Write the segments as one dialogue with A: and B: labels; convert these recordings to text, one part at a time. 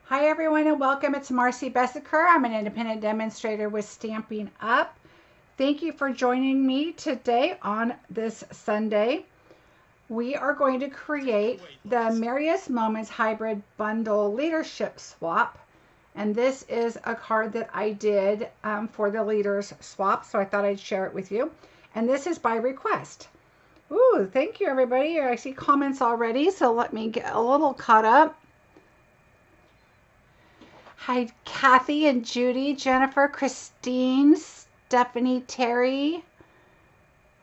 A: Hi everyone and welcome. It's Marcie Besecker. I'm an independent demonstrator with Stampin' Up. Thank you for joining me today on this Sunday. We are going to create the Merriest Moments Hybrid Bundle Leadership Swap. And this is a card that I did for the Leaders Swap, so I thought I'd share it with you. And this is by request. Ooh, thank you everybody. I see comments already, so let me get a little caught up. Hi, Kathy and Judy, Jennifer, Christine, Stephanie, Terry.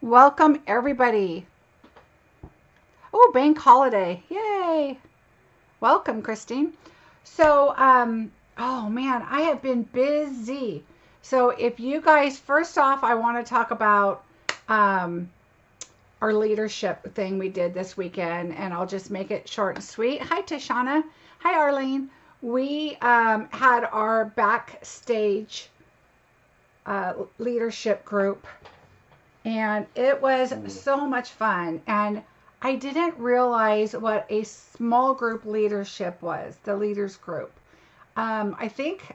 A: Welcome, everybody. Oh, bank holiday. Yay. Welcome, Christine. So, oh man, I have been busy. So if you guys, first off, I want to talk about our leadership thing we did this weekend, and I'll just make it short and sweet. Hi, Tashana. Hi, Arlene. We had our backstage leadership group, and it was so much fun. And I didn't realize what a small group leadership was, the leaders group. I think,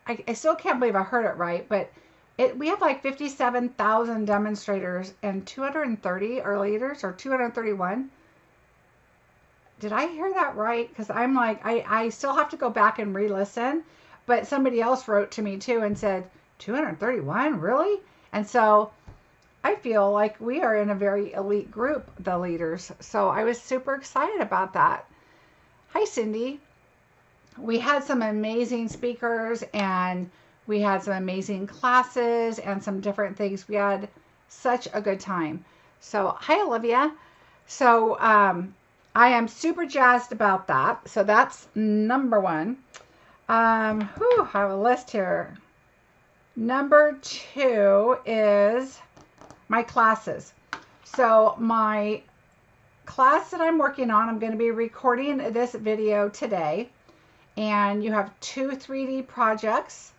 A: I still can't believe I heard it right, but we have like 57,000 demonstrators and 230 are leaders, or 231. Did I hear that right? Because I'm like, I still have to go back and re-listen. But somebody else wrote to me too and said, 231? Really? And so I feel like we are in a very elite group, the leaders. So I was super excited about that. Hi, Cindy. We had some amazing speakers and we had some amazing classes and some different things. We had such a good time. So hi, Olivia. So, I am super jazzed about that. So that's number one. I have a list here. Number two is my classes. So my class that I'm working on, I'm going to be recording this video today. And you have 2 3D projects.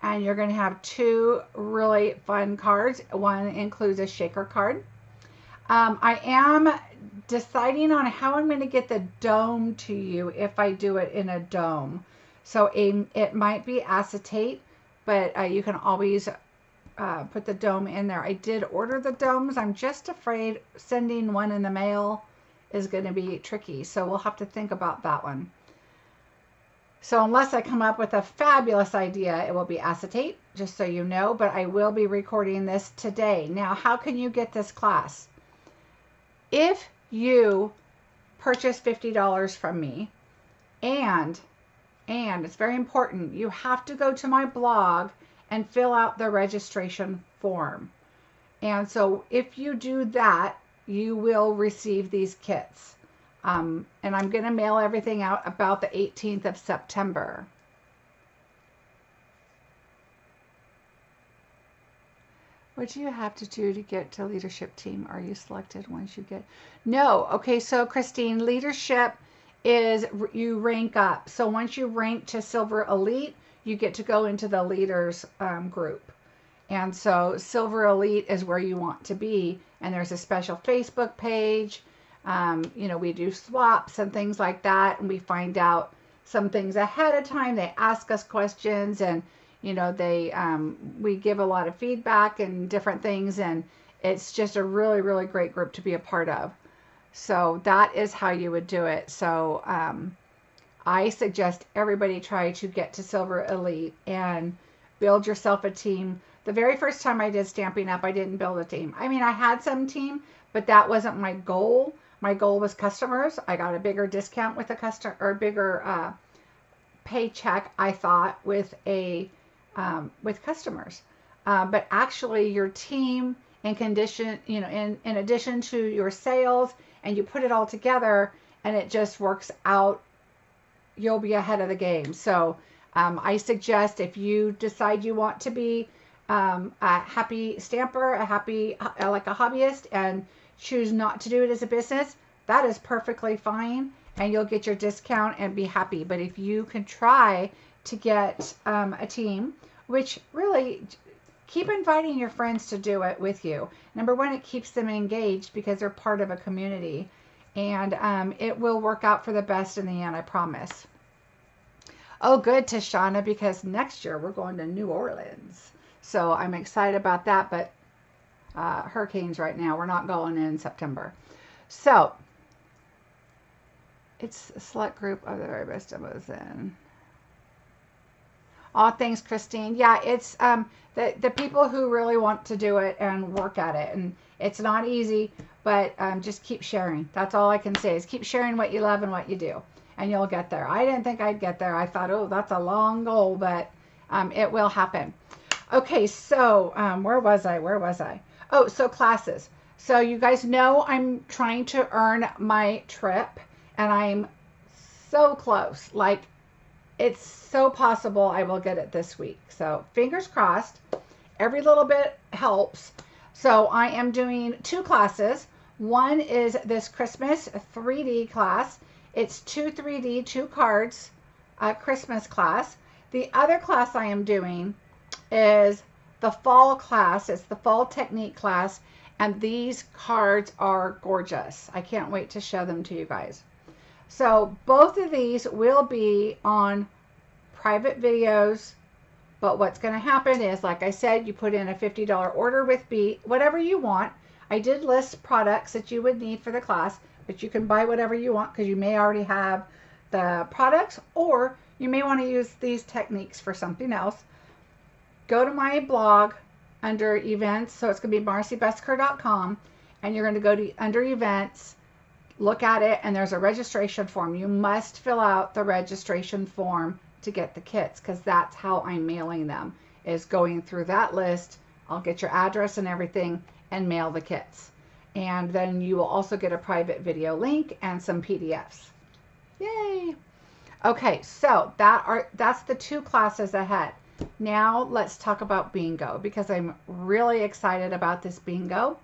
A: And you're going to have 2 really fun cards. One includes a shaker card. I am deciding on how I'm going to get the dome to you if I do it in a dome. So it might be acetate, but you can always put the dome in there. I did order the domes. I'm just afraid sending one in the mail is going to be tricky. So we'll have to think about that one. So unless I come up with a fabulous idea, it will be acetate, just so you know. But I will be recording this today. Now, how can you get this class? If you purchase $50 from me, and it's very important, you have to go to my blog and fill out the registration form. And so if you do that, you will receive these kits. And I'm going to mail everything out about the 18th of September. What do you have to do to get to leadership team? Are you selected once you get? No. Okay, so Christine, leadership is you rank up. So once you rank to Silver Elite, you get to go into the leaders group. And so Silver Elite is where you want to be. And there's a special Facebook page. You know, we do swaps and things like that. And we find out some things ahead of time. They ask us questions, and you know, we give a lot of feedback and different things, and it's just a really, really great group to be a part of. So that is how you would do it. So I suggest everybody try to get to Silver Elite and build yourself a team. The very first time I did Stampin' Up, I didn't build a team. I mean, I had some team, but that wasn't my goal. My goal was customers. I got a bigger discount with a customer, or bigger paycheck, I thought, with customers. But actually your team in condition, you know, in addition to your sales, and you put it all together and it just works out, you'll be ahead of the game. So I suggest if you decide you want to be a happy stamper, like a hobbyist, and choose not to do it as a business, that is perfectly fine, and you'll get your discount and be happy. But if you can try to get a team, which really, keep inviting your friends to do it with you. Number one, it keeps them engaged because they're part of a community, and it will work out for the best in the end, I promise. Oh, good, Tashana, because next year we're going to New Orleans. So I'm excited about that, but hurricanes right now. We're not going in September. So it's a select group of the very best of us in. All things Christine. Yeah, it's the people who really want to do it and work at it. And it's not easy, but just keep sharing. That's all I can say is keep sharing what you love and what you do. And you'll get there. I didn't think I'd get there. I thought, oh, that's a long goal, but it will happen. Okay, so where was I? Oh, so classes. So you guys know I'm trying to earn my trip, and I'm so close. Like, it's so possible I will get it this week. So fingers crossed. Every little bit helps. So I am doing 2 classes. One is this Christmas 3D class. It's 2 3D, 2 cards, Christmas class. The other class I am doing is the fall class. It's the fall technique class. And these cards are gorgeous. I can't wait to show them to you guys. So both of these will be on private videos. But what's going to happen is, like I said, you put in a $50 order with B, whatever you want. I did list products that you would need for the class, but you can buy whatever you want because you may already have the products, or you may want to use these techniques for something else. Go to my blog under events, so it's going to be marciebeseckerdesigns.com, and you're going to go to under events, look at it, and there's a registration form. You must fill out the registration form to get the kits, because that's how I'm mailing them, is going through that list. I'll get your address and everything and mail the kits. And then you will also get a private video link and some PDFs. Yay! Okay, so that's the 2 classes ahead. Now let's talk about bingo, because I'm really excited about this bingo.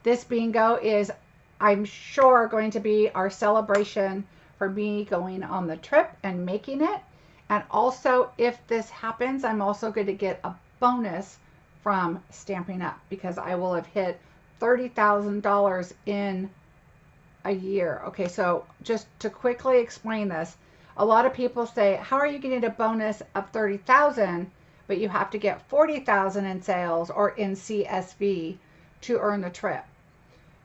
A: This bingo is, I'm sure, going to be our celebration for me going on the trip and making it. And also, if this happens, I'm also going to get a bonus from Stamping Up, because I will have hit $30,000 in a year. Okay, so just to quickly explain this, a lot of people say, how are you getting a bonus of 30,000, but you have to get 40,000 in sales or in CSV to earn the trip?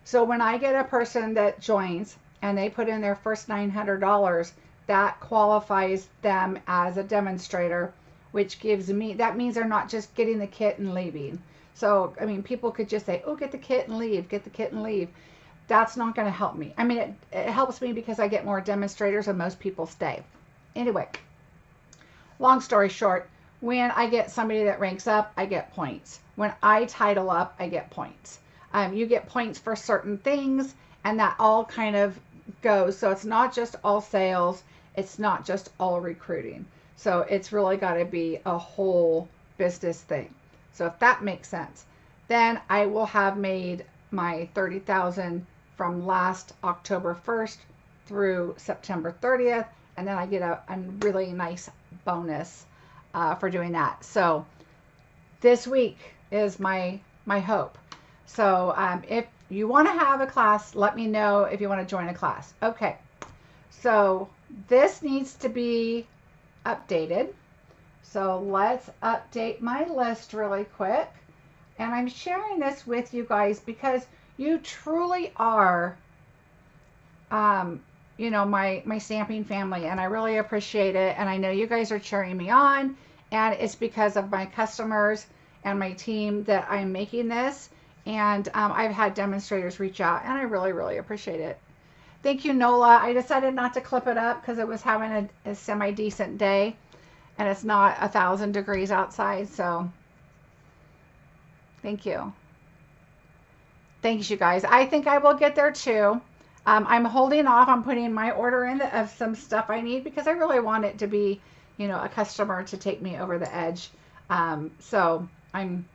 A: So when I get a person that joins and they put in their first $900, that qualifies them as a demonstrator, which gives me, that means they're not just getting the kit and leaving. So, I mean, people could just say, oh, get the kit and leave, get the kit and leave. That's not going to help me. I mean, it helps me because I get more demonstrators and most people stay. Anyway, long story short, when I get somebody that ranks up, I get points. When I title up, I get points. You get points for certain things, and that all kind of goes. So it's not just all sales. It's not just all recruiting. So it's really got to be a whole business thing. So if that makes sense, then I will have made my 30,000 from last October 1st through September 30th. And then I get a really nice bonus for doing that. So this week is my hope. So if you want to have a class, let me know if you want to join a class. Okay. So this needs to be updated. So let's update my list really quick. And I'm sharing this with you guys because you truly are, you know, my stamping family, and I really appreciate it. And I know you guys are cheering me on, and it's because of my customers and my team that I'm making this. And I've had demonstrators reach out, and I really, really appreciate it. Thank you, Nola. I decided not to clip it up because it was having a semi-decent day, and it's not 1,000 degrees outside, so thank you. Thanks, you guys. I think I will get there too. I'm holding off on putting my order in of some stuff I need because I really want it to be, you know, a customer to take me over the edge. So I'm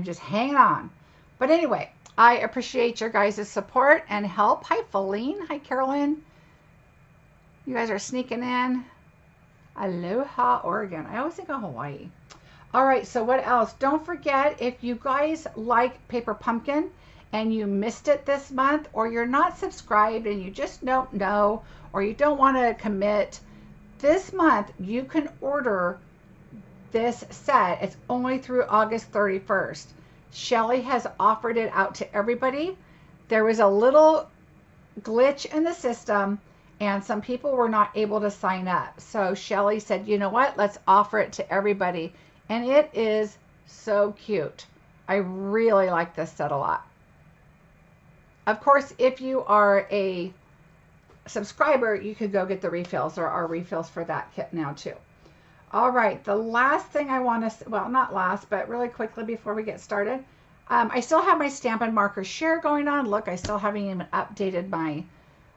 A: just hanging on. But anyway, I appreciate your guys' support and help. Hi, Feline. Hi, Carolyn. You guys are sneaking in. Aloha, Oregon. I always think of Hawaii. All right, so what else? Don't forget, if you guys like Paper Pumpkin and you missed it this month, or you're not subscribed and you just don't know, or you don't want to commit, this month you can order this set. It's only through August 31st. Shelly has offered it out to everybody. There was a little glitch in the system and some people were not able to sign up. So Shelly said, you know what, let's offer it to everybody. And it is so cute. I really like this set a lot. Of course, if you are a subscriber, you could go get the refills. There are refills for that kit now too. All right, the last thing I want to, well, not last, but really quickly before we get started, I still have my Stampin' Marker share going on. Look, I still haven't even updated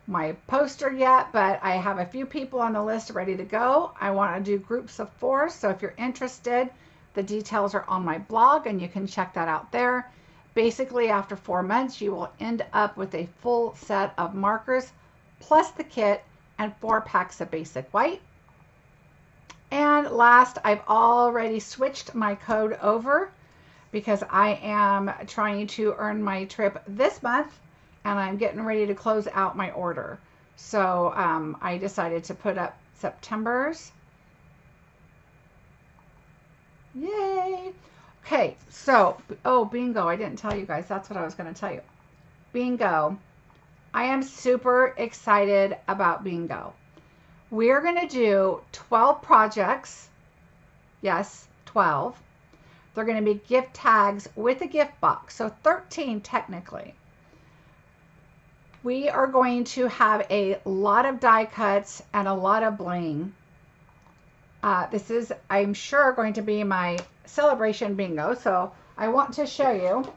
A: my poster yet, but I have a few people on the list ready to go. I want to do groups of 4, so if you're interested, the details are on my blog and you can check that out there. Basically, after 4 months, you will end up with a full set of markers plus the kit and 4 packs of basic white. And last, I've already switched my code over because I am trying to earn my trip this month and I'm getting ready to close out my order. So I decided to put up September's. Yay! Okay, so, oh, bingo, I didn't tell you guys. That's what I was going to tell you. Bingo. I am super excited about bingo. We're going to do 12 projects. Yes, 12. They're going to be gift tags with a gift box. So 13 technically. We are going to have a lot of die cuts and a lot of bling. This is, I'm sure, going to be my celebration bingo. So I want to show you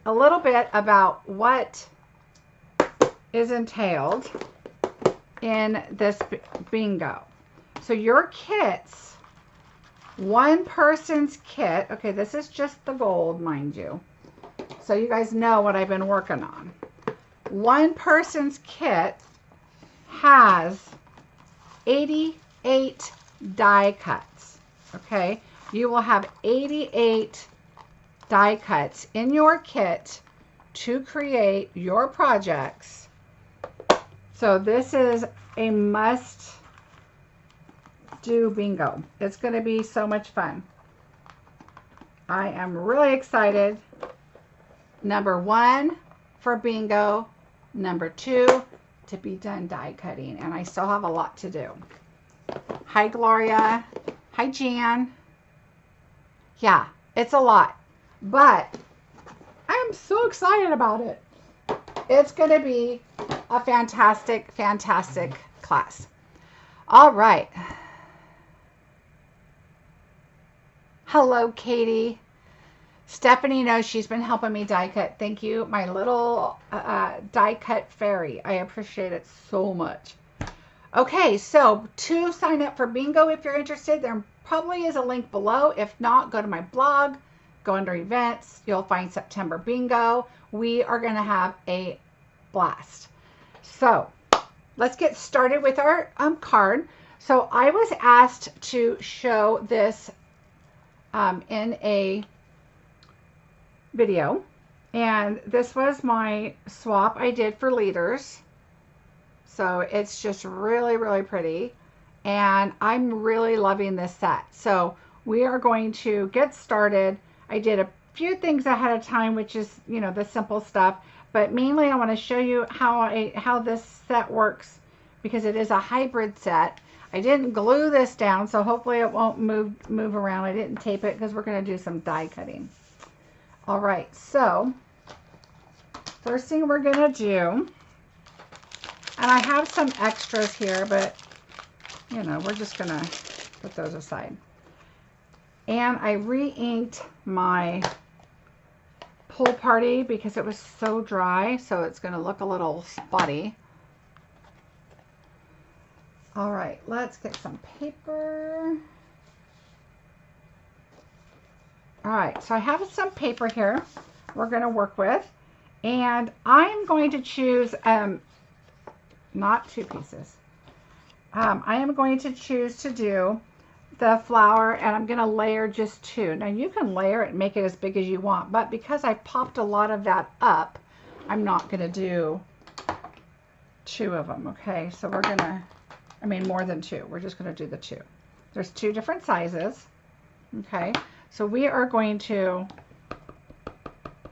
A: a little bit about what is entailed in this bingo. So your kits, one person's kit, okay, this is just the gold, mind you, so you guys know what I've been working on. One person's kit has 88 die cuts, okay? You will have 88 die cuts in your kit to create your projects. So this is a must do bingo. It's going to be so much fun. I am really excited. Number 1 for bingo. Number 2 to be done die cutting. And I still have a lot to do. Hi Gloria. Hi Jan. Yeah, it's a lot. But I'm so excited about it. It's going to be a fantastic, fantastic class. All right. Hello, Katie. Stephanie knows she's been helping me die cut. Thank you, my little die cut fairy. I appreciate it so much. Okay, so to sign up for bingo, if you're interested, there probably is a link below. If not, go to my blog, go under events. You'll find September bingo. We are going to have a blast. So let's get started with our card. So I was asked to show this in a video, and this was my swap I did for leaders. So it's just really, really pretty, and I'm really loving this set. So we are going to get started. I did a few things ahead of time, which is, you know, the simple stuff. But mainly I want to show you how this set works because it is a hybrid set. I didn't glue this down, so hopefully it won't move around. I didn't tape it because we're going to do some die cutting. All right, so first thing we're going to do, and I have some extras here, but, you know, we're just going to put those aside. And I re-inked my Pool Party because it was so dry, so it's going to look a little spotty. All right, let's get some paper. All right, so I have some paper here we're going to work with, and I'm going to choose not 2 pieces. I am going to choose to do the flower, and I'm going to layer just 2. Now you can layer it and make it as big as you want, but because I popped a lot of that up, I'm not going to do 2 of them. Okay, so we're going to I mean, more than 2. We're just going to do the 2. There's 2 different sizes. Okay, so we are going to,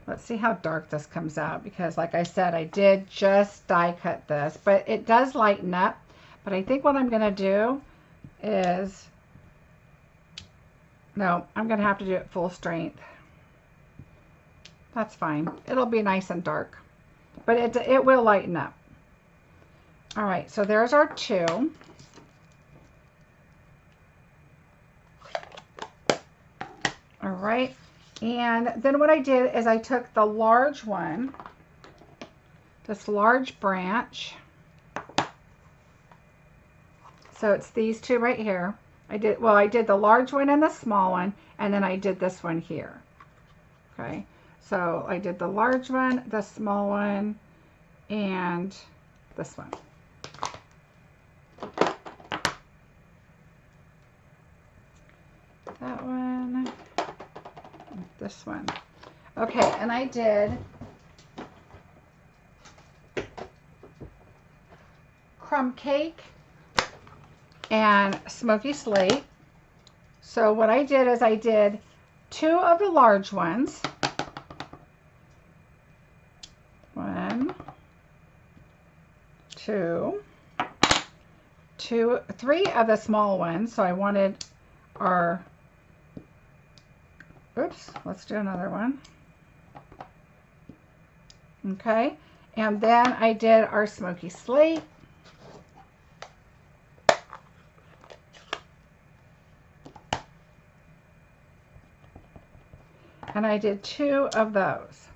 A: let's see how dark this comes out, because like I said, I did just die cut this, but it does lighten up. But I think what I'm going to do is, no, I'm going to have to do it full strength. That's fine. It'll be nice and dark, but it will lighten up. All right, so there's our 2. All right, and then what I did is I took the large one, this large branch. So it's these 2 right here. I did the large one and the small one, and then I did this one here. Okay, so I did the large one, the small one, and this one. That one, this one. Okay, and I did crumb cake and smoky slate. So what I did is I did 2 of the large ones. 1, 2, 3 of the small ones. So I wanted our, oops, let's do another one. Okay, and then I did our smoky slate. And I did 2 of those.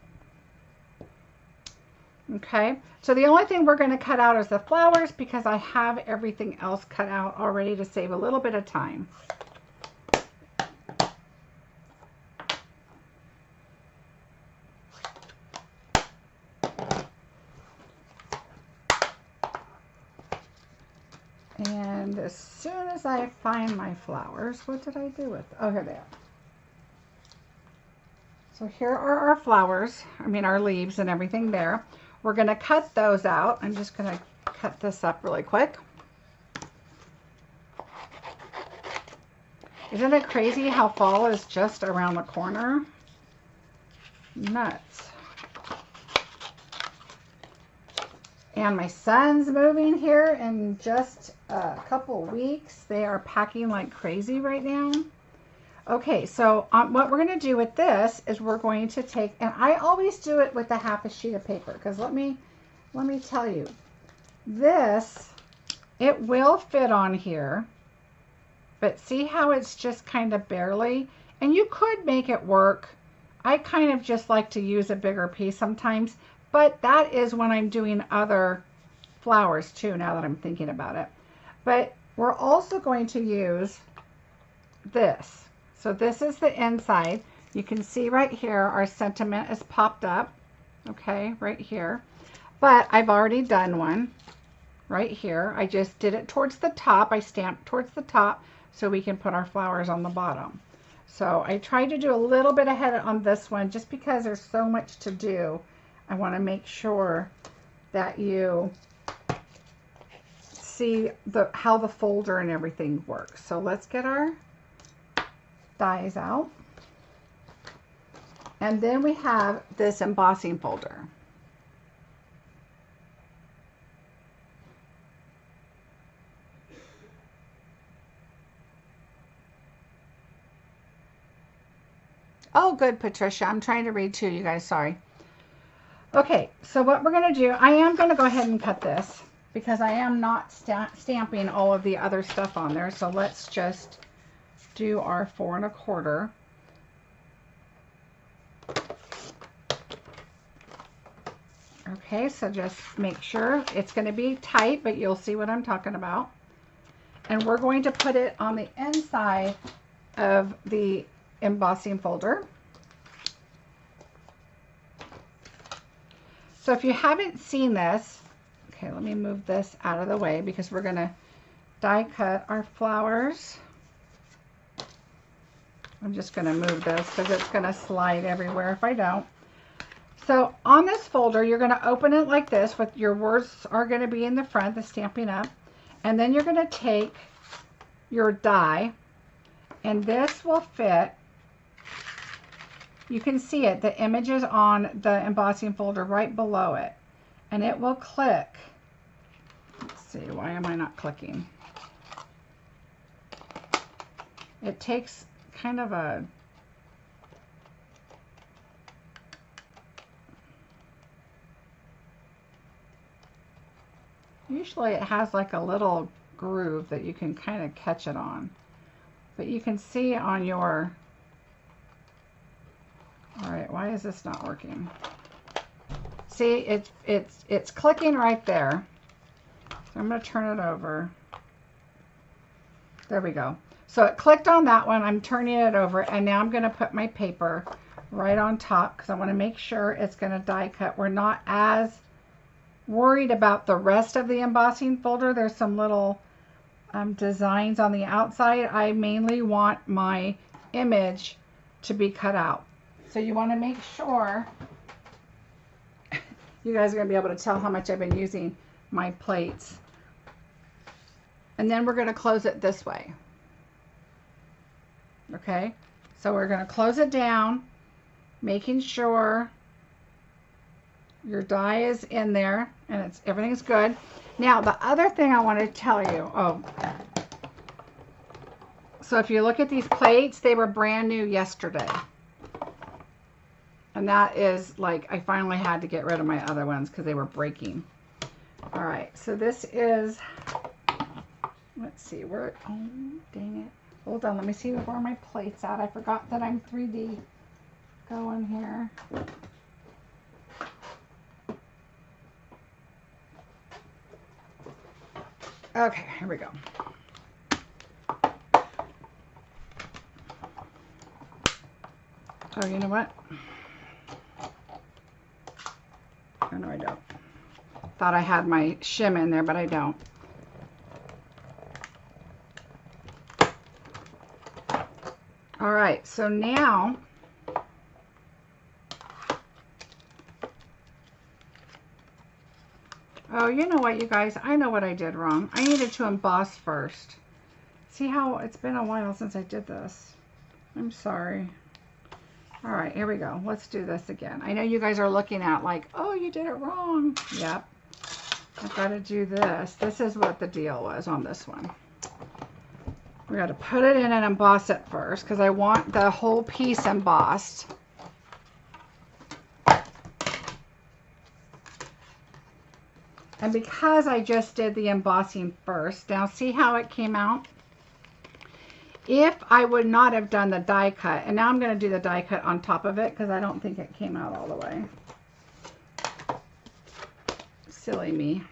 A: Okay, so the only thing we're going to cut out is the flowers, because I have everything else cut out already to save a little bit of time. And as soon as I find my flowers, what did I do with? Oh, here they are. So here are our flowers, I mean our leaves and everything there. We're going to cut those out. I'm just going to cut this up really quick. Isn't it crazy how fall is just around the corner? Nuts. And my son's moving here in just a couple weeks. They are packing like crazy right now. Okay, so what we're going to do with this is we're going to take, and I always do it with a half a sheet of paper, because let me tell you, this, it will fit on here, but see how it's just kind of barely, and you could make it work. I kind of just like to use a bigger piece sometimes, but that is when I'm doing other flowers too, now that I'm thinking about it. But we're also going to use this. So this is the inside. You can see right here our sentiment is popped up, okay, right here. But I've already done one right here. I just did it towards the top. I stamped towards the top so we can put our flowers on the bottom. So I tried to do a little bit ahead on this one just because there's so much to do. I want to make sure that you see how the folder and everything works. So let's get our dies out, and then we have this embossing folder. Oh, good, Patricia. I'm trying to read too, you guys. Sorry. Okay, so what we're going to do, I am going to go ahead and cut this because I am not stamping all of the other stuff on there. So let's just do our 4 1/4. Okay, so just make sure it's going to be tight, but you'll see what I'm talking about. And we're going to put it on the inside of the embossing folder. So if you haven't seen this, okay, let me move this out of the way because we're going to die cut our flowers. I'm just going to move this because it's going to slide everywhere if I don't. So on this folder, you're going to open it like this with your words are going to be in the front, the Stampin' Up. And then you're going to take your die, and this will fit. You can see it. The image is on the embossing folder right below it. And it will click. Let's see, why am I not clicking? It takes kind of a... Usually it has like a little groove that you can kind of catch it on. But you can see on your... Alright, why is this not working? See, it's clicking right there. So I'm going to turn it over. There we go. So it clicked on that one. I'm turning it over, and now I'm going to put my paper right on top because I want to make sure it's going to die cut. We're not as worried about the rest of the embossing folder. There's some little designs on the outside. I mainly want my image to be cut out. So you want to make sure you guys are going to be able to tell how much I've been using my plates. And then we're going to close it this way. Okay, so we're going to close it down, making sure your die is in there and everything's good. Now the other thing I want to tell you, so if you look at these plates, they were brand new yesterday. And that is like, I finally had to get rid of my other ones because they were breaking. All right, so this is, let's see, where, oh, dang it. Hold on, let me see where my plate's at. I forgot that I'm 3D going here. Okay, here we go. Oh, you know what? Oh, no, I don't. Thought I had my shim in there, but I don't. All right, so now oh, you know what, you guys? I know what I did wrong. I needed to emboss first. See how it's been a while since I did this. I'm sorry. All right, here we go. Let's do this again. I know you guys are looking at like, oh, you did it wrong. Yep. I've got to do this. This is what the deal was on this one. We got to put it in and emboss it first because I want the whole piece embossed. And because I just did the embossing first, now see how it came out? If I would not have done the die cut, and now I'm going to do the die cut on top of it because I don't think it came out all the way. Silly me.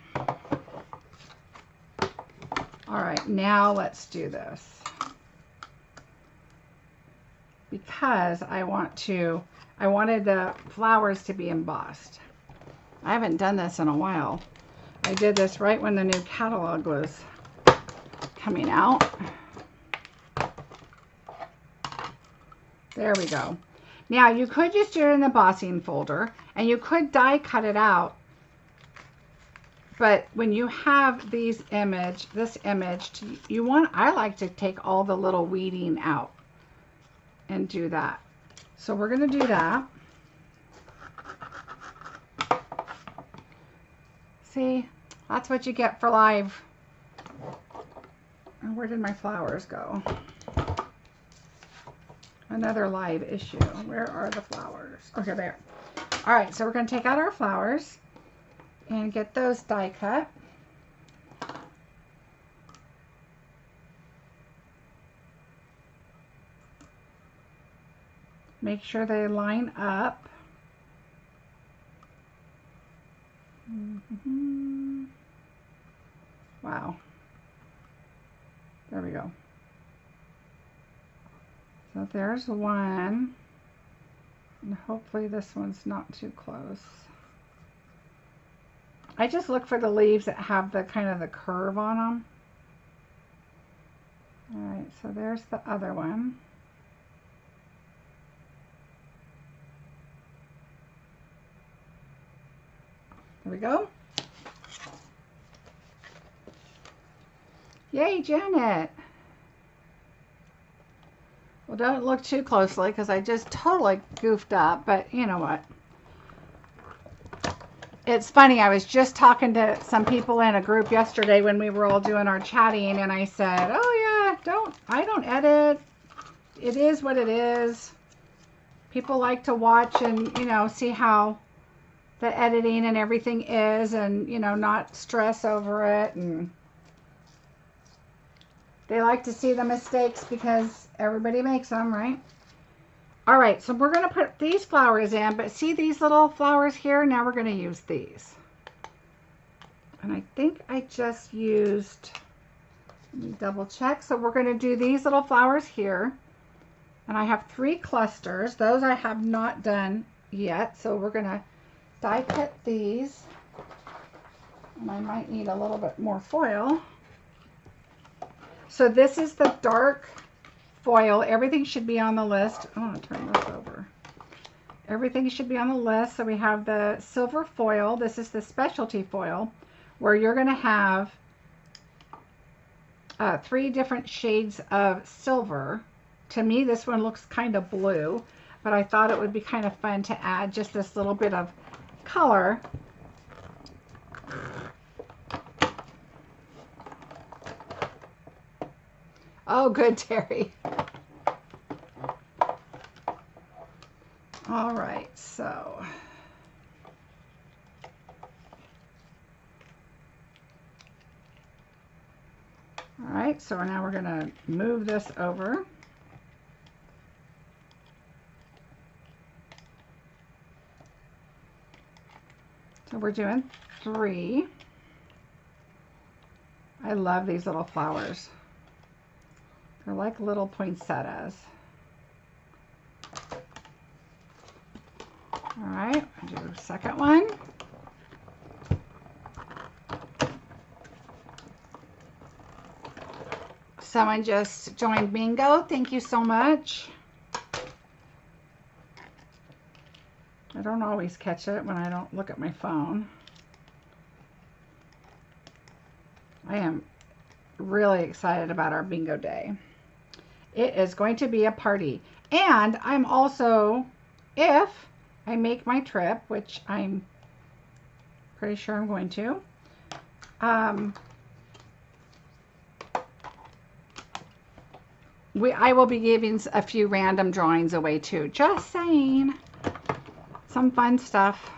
A: All right, now let's do this. Because I wanted the flowers to be embossed. I haven't done this in a while. I did this right when the new catalog was coming out. There we go. Now you could just do it in the embossing folder and you could die cut it out. But when you have this image, I like to take all the little weeding out and do that. So we're going to do that. See, that's what you get for live. And where did my flowers go? Another live issue. Where are the flowers? Okay, there. All right, so we're going to take out our flowers and get those die cut. Make sure they line up. Wow. There we go. So there's one. And hopefully this one's not too close. I just look for the leaves that have the kind of the curve on them. All right, so there's the other one. There we go. Yay, Janet. Well, don't look too closely because I just totally goofed up, but you know what? It's funny, I was just talking to some people in a group yesterday when we were all doing our chatting, and I said, oh yeah, I don't edit. It is what it is. People like to watch and, you know, see how the editing and everything is and, you know, not stress over it. And they like to see the mistakes because everybody makes them, right? All right, so we're going to put these flowers in, but see these little flowers here? Now we're going to use these. And I think I just used, let me double check. So we're going to do these little flowers here. And I have 3 clusters. Those I have not done yet. So we're going to die cut these. And I might need a little bit more foil. So this is the dark foil. Everything should be on the list. I want to turn this over. Everything should be on the list. So we have the silver foil. This is the specialty foil where you're going to have 3 different shades of silver. To me, this one looks kind of blue, but I thought it would be kind of fun to add just this little bit of color. Oh, good, Terry. All right, so now we're going to move this over. So we're doing 3. I love these little flowers. They're like little poinsettias. All right, I'll do the second one. Someone just joined bingo. Thank you so much. I don't always catch it when I don't look at my phone. I am really excited about our bingo day. It is going to be a party. And I'm also, if I make my trip, which I'm pretty sure I'm going to, I will be giving a few random drawings away too. Just saying. Some fun stuff.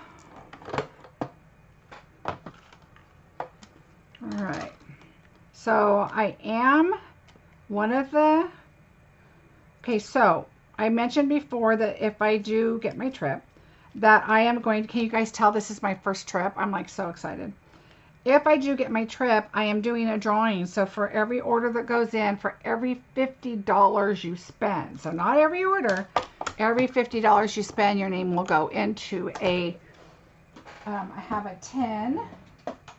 A: All right. So I am one of the, okay, so I mentioned before that if I do get my trip, that I am going to, can you guys tell this is my first trip? I'm like so excited. If I do get my trip, I am doing a drawing. So for every order that goes in, for every $50 you spend, so not every order, every $50 you spend, your name will go into a, I have a tin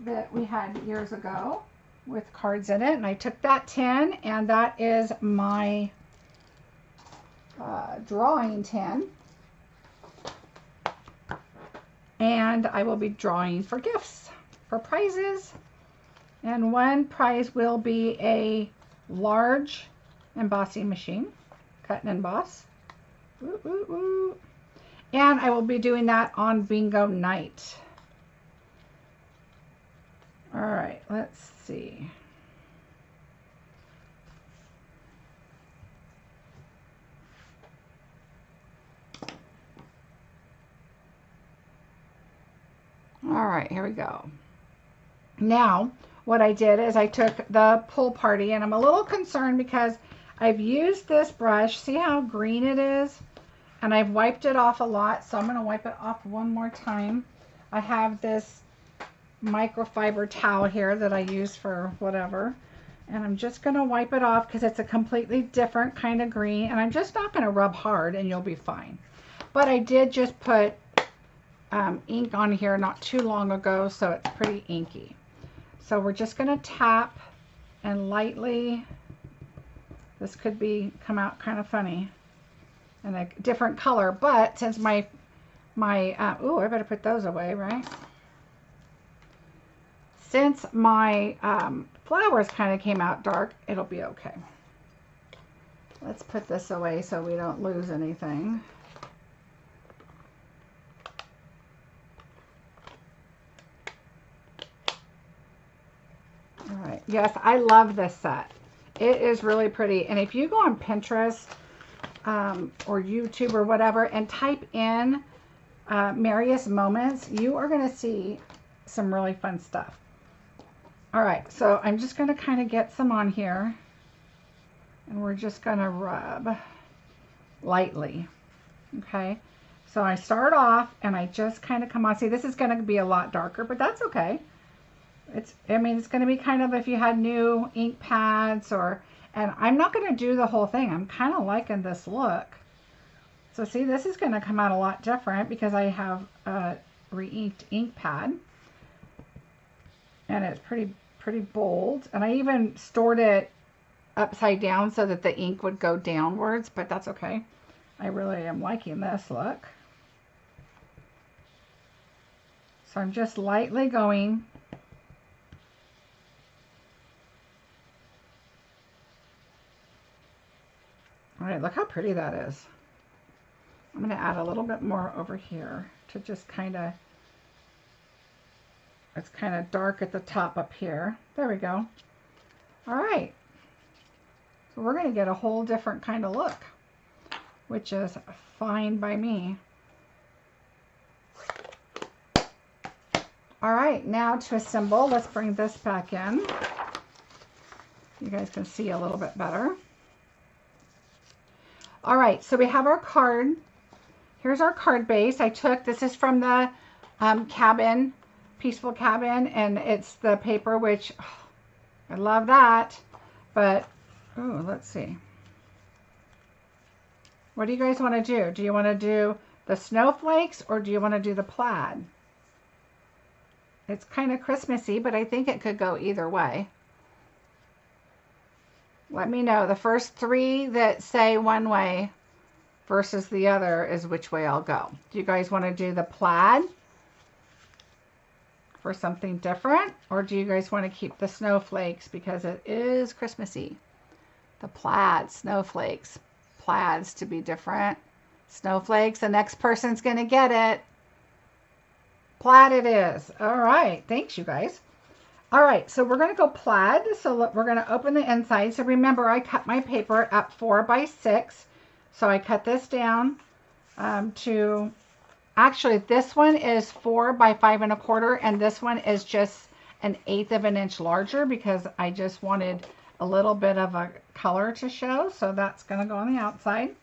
A: that we had years ago with cards in it, and I took that tin, and that is my drawing tin, and I will be drawing for gifts, for prizes, and one prize will be a large embossing machine, cut and emboss. Ooh, ooh, ooh. And I will be doing that on bingo night. All right, let's see. All right, here we go. Now, what I did is I took the pool party, and I'm a little concerned because I've used this brush. See how green it is? And I've wiped it off a lot, so I'm going to wipe it off one more time. I have this microfiber towel here that I use for whatever, and I'm just going to wipe it off because it's a completely different kind of green, and I'm just not going to rub hard and you'll be fine. But I did just put ink on here not too long ago, so it's pretty inky. So we're just going to tap and lightly, this could come out kind of funny in a different color, but since oh, I better put those away, right? since my flowers kind of came out dark, it'll be okay. Let's put this away so we don't lose anything. All right. Yes, I love this set. It is really pretty. And if you go on Pinterest or YouTube or whatever and type in Merriest Moments, you are going to see some really fun stuff. All right, so I'm just going to kind of get some on here, and we're just going to rub lightly. Okay, so I start off and I just kind of come on. See, this is going to be a lot darker, but that's okay. I mean, it's going to be kind of if you had new ink pads and I'm not going to do the whole thing. I'm kind of liking this look. So see, this is going to come out a lot different because I have a re-inked ink pad. And it's pretty bold. And I even stored it upside down so that the ink would go downwards, but that's okay. I really am liking this look. So I'm just lightly going. All right, look how pretty that is. I'm going to add a little bit more over here to just kind of, it's kind of dark at the top up here. There we go. All right. So we're going to get a whole different kind of look, which is fine by me. All right, now to assemble, let's bring this back in. You guys can see a little bit better. All right, so we have our card. Here's our card base. This is from the cabin, Peaceful Cabin, and it's the paper, which I love that. But, oh, let's see. What do you guys want to do? Do you want to do the snowflakes or do you want to do the plaid? It's kind of Christmassy, but I think it could go either way. Let me know. The first three that say one way versus the other is which way I'll go. Do you guys want to do the plaid for something different? Or do you guys want to keep the snowflakes because it is Christmassy? The plaid, snowflakes, plaids to be different. Snowflakes, the next person's going to get it. Plaid it is. All right. Thanks, you guys. All right, so we're going to go plaid. So look, we're going to open the inside. So remember, I cut my paper at 4 by 6. So I cut this down to, actually, this one is 4 by 5 1/4, and this one is just 1/8 of an inch larger because I just wanted a little bit of a color to show. So that's going to go on the outside.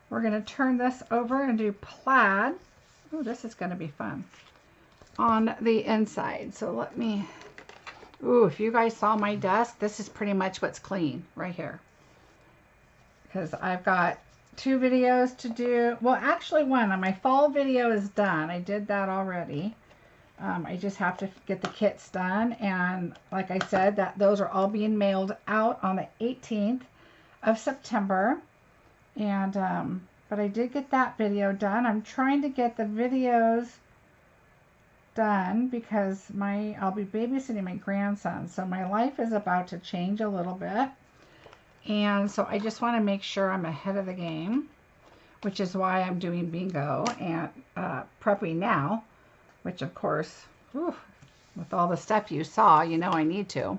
A: We're going to turn this over and do plaid. Oh, this is going to be fun. On the inside. So let me... Ooh, if you guys saw my desk, this is pretty much what's clean right here. Because I've got 2 videos to do. Well, actually one. My fall video is done. I did that already. I just have to get the kits done. And like I said, those are all being mailed out on the 18th of September. And, but I did get that video done. I'm trying to get the videos done because I'll be babysitting my grandson, so my life is about to change a little bit, and so I just want to make sure I'm ahead of the game, which is why I'm doing bingo and prepping now, which of course, whew, with all the stuff you saw, you know I need to.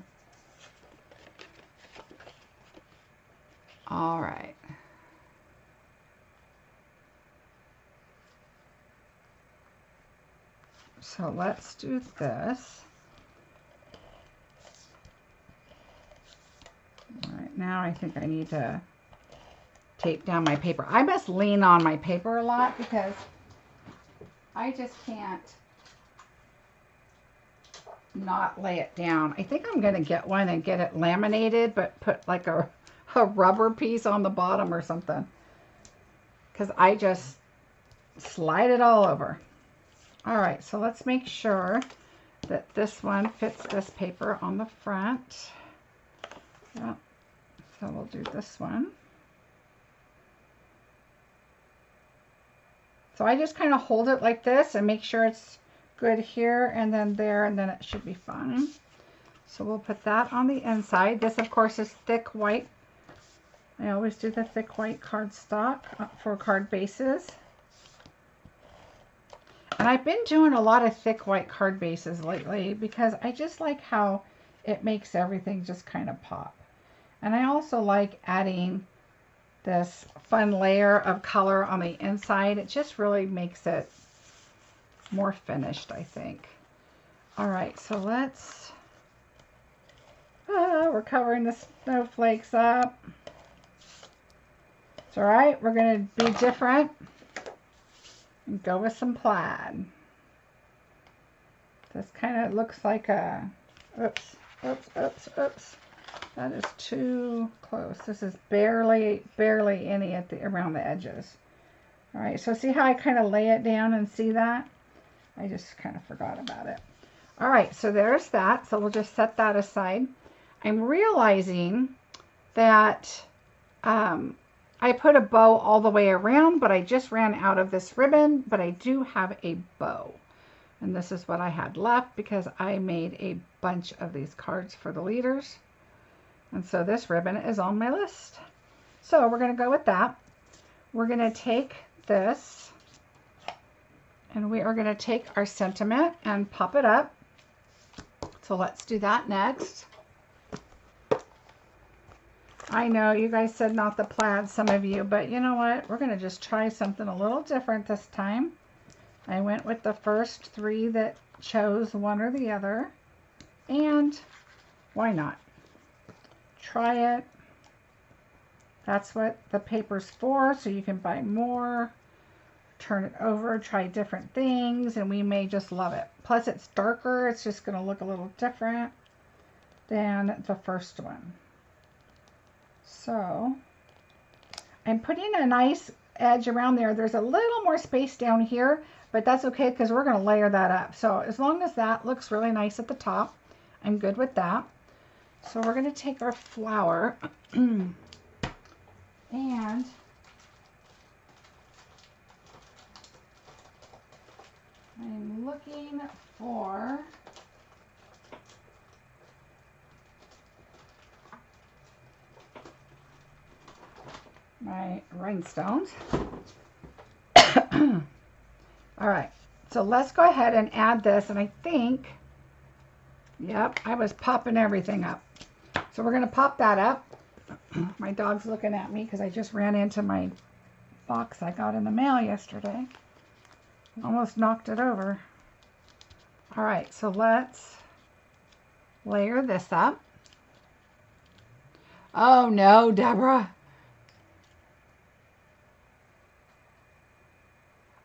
A: All right. So let's do this. All right, now I think I need to tape down my paper. I must lean on my paper a lot because I just can't not lay it down. I think I'm going to get one and get it laminated, but put like a rubber piece on the bottom or something, because I just slide it all over. All right, so let's make sure that this one fits this paper on the front. Yeah, so we'll do this one. So I just kind of hold it like this and make sure it's good here and then there, and then it should be fine. So we'll put that on the inside. This, of course, is thick white. I always do the thick white cardstock for card bases. And I've been doing a lot of thick white card bases lately because I just like how it makes everything just kind of pop. And I also like adding this fun layer of color on the inside. It just really makes it more finished, I think. All right, so let's, we're covering the snowflakes up. It's all right, we're gonna be different and go with some plaid. This kind of looks like a, oops. That is too close. This is barely any at the around the edges. All right, so see how I kind of lay it down and see that? I just kind of forgot about it. All right, so there's that. So we'll just set that aside. I'm realizing that I put a bow all the way around, but I just ran out of this ribbon, but I do have a bow. And this is what I had left because I made a bunch of these cards for the leaders. And so this ribbon is on my list. So we're going to go with that. We're going to take this and we are going to take our sentiment and pop it up. So let's do that next. I know you guys said not the plaid, some of you, but you know what? We're going to just try something a little different this time. I went with the first three that chose one or the other, and why not? Try it. That's what the paper's for, so you can buy more, turn it over, try different things, and we may just love it. Plus it's darker, it's just going to look a little different than the first one. So I'm putting a nice edge around there. There's a little more space down here, but that's okay because we're going to layer that up. So as long as that looks really nice at the top, I'm good with that. So we're going to take our flower and I'm looking for my rhinestones. All right, so let's go ahead and add this, and I think, yep, I was popping everything up. So we're going to pop that up. My dog's looking at me because I just ran into my box I got in the mail yesterday. Almost knocked it over. All right, so let's layer this up. Oh no, Deborah.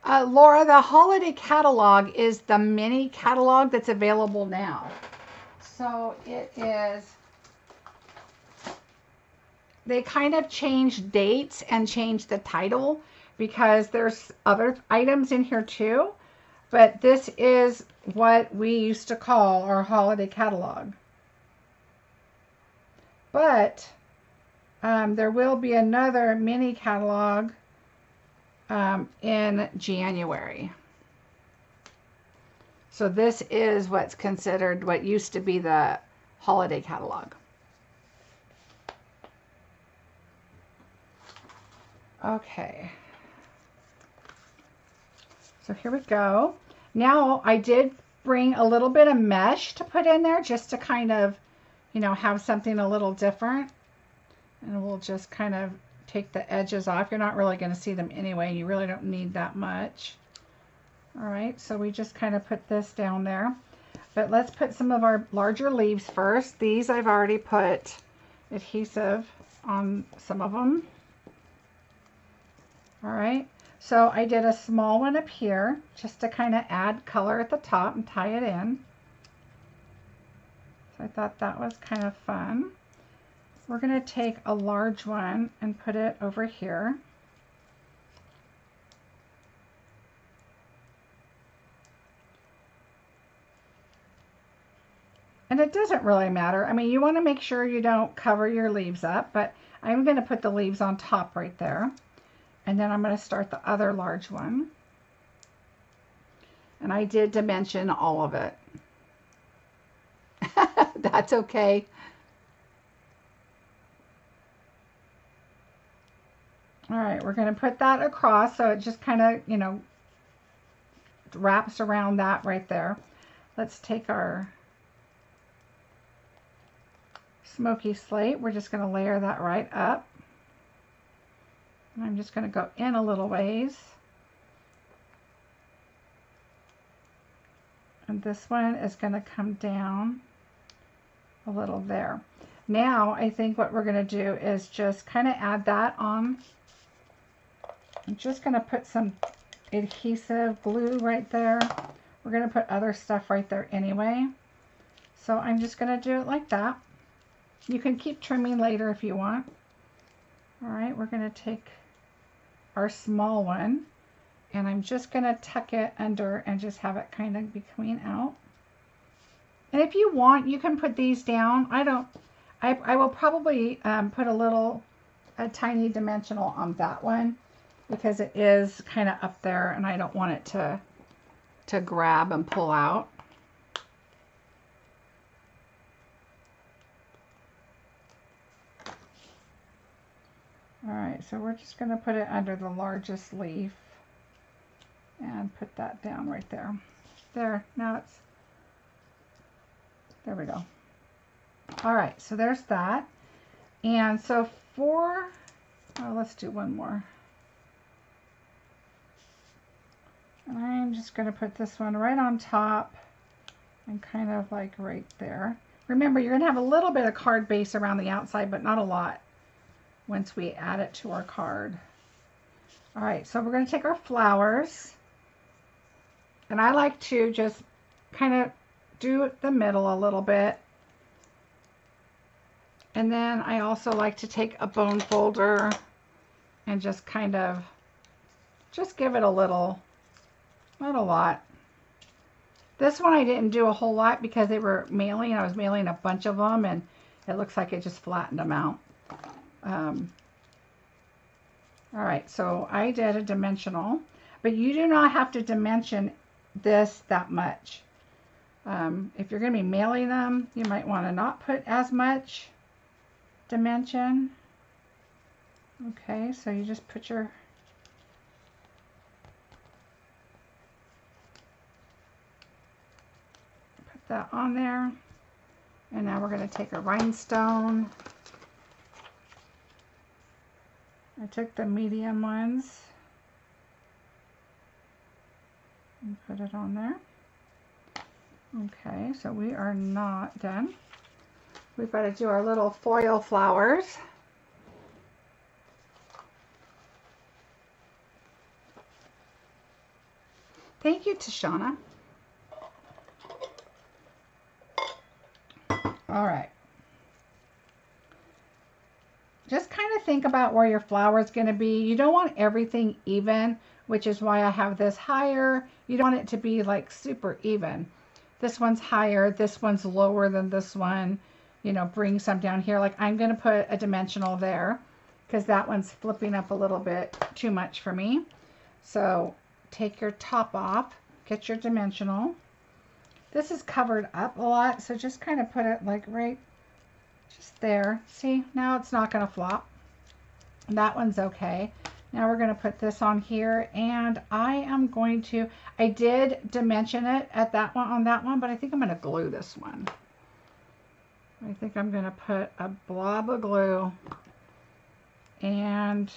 A: Laura, the holiday catalog is the mini catalog that's available now. So it is, they kind of changed dates and changed the title because there's other items in here too. But this is what we used to call our holiday catalog. But there will be another mini catalog in January. So this is what's considered what used to be the holiday catalog. Okay. So here we go. Now I did bring a little bit of mesh to put in there just to kind of, you know, have something a little different. And we'll just kind of take the edges off. You're not really going to see them anyway. You really don't need that much. All right, so we just kind of put this down there. But let's put some of our larger leaves first. These I've already put adhesive on some of them. All right, so I did a small one up here just to kind of add color at the top and tie it in. So I thought that was kind of fun. We're going to take a large one and put it over here. And it doesn't really matter. I mean, you want to make sure you don't cover your leaves up, but I'm going to put the leaves on top right there. And then I'm going to start the other large one. And I did dimension all of it. That's okay. All right, we're going to put that across so it just kind of, you know, wraps around that right there. Let's take our smoky slate. We're just going to layer that right up. And I'm just going to go in a little ways. And this one is going to come down a little there. Now I think what we're going to do is just kind of add that on. I'm just going to put some adhesive glue right there. We're going to put other stuff right there anyway. So I'm just going to do it like that. You can keep trimming later if you want. All right, we're going to take our small one and I'm just going to tuck it under and just have it kind of be coming out. And if you want, you can put these down. I will probably put a tiny dimensional on that one because it is kind of up there and I don't want it to grab and pull out. All right, so we're just going to put it under the largest leaf and put that down right there. There, now it's, there we go. All right, so there's that. And so for, oh, let's do one more. And I'm just going to put this one right on top and kind of like right there. Remember, you're going to have a little bit of card base around the outside, but not a lot once we add it to our card. All right, so we're going to take our flowers. And I like to just kind of do the middle a little bit. And then I also like to take a bone folder and just kind of just give it a little, not a lot. This one I didn't do a whole lot because they were mailing. I was mailing a bunch of them and it looks like it just flattened them out. All right, so I did a dimensional, but you do not have to dimension this that much. If you're going to be mailing them, you might want to not put as much dimension. Okay, so you just put your that on there. And now we're going to take a rhinestone. I took the medium ones and put it on there. Okay, so we are not done. We've got to do our little foil flowers. Thank you, Tashana. All right. Just kind of think about where your flower is going to be. You don't want everything even, which is why I have this higher. You don't want it to be like super even. This one's higher, this one's lower than this one. You know, bring some down here. Like I'm going to put a dimensional there because that one's flipping up a little bit too much for me. So take your top off, get your dimensional. This is covered up a lot, so just kind of put it like right just there. See, now it's not going to flop. That one's okay. Now we're going to put this on here, and I am going to, I did dimension it at that one, on that one, but I think I'm going to glue this one. I think I'm going to put a blob of glue and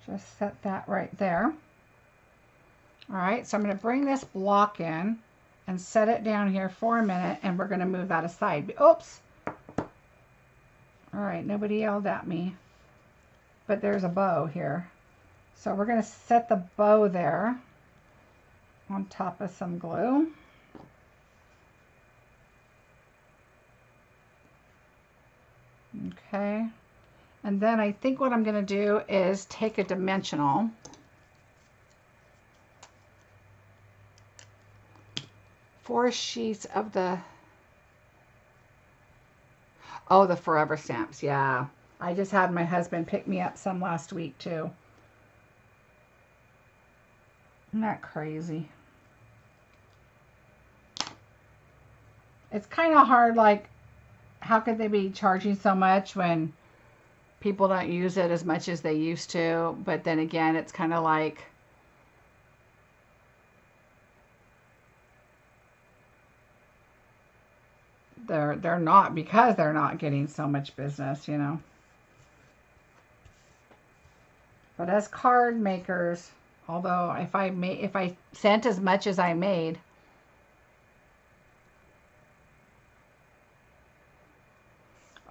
A: just set that right there. All right, so I'm going to bring this block in and set it down here for a minute, and we're going to move that aside. Oops. All right, nobody yelled at me, but there's a bow here. So we're going to set the bow there on top of some glue. Okay, and then I think what I'm going to do is take a dimensional. Four sheets of the, oh, the Forever stamps. Yeah, I just had my husband pick me up some last week too. Isn't that crazy? It's kind of hard, like, how could they be charging so much when people don't use it as much as they used to? But then again, it's kind of like they're not, because they're not getting so much business, you know. But as card makers, although if I sent as much as I made,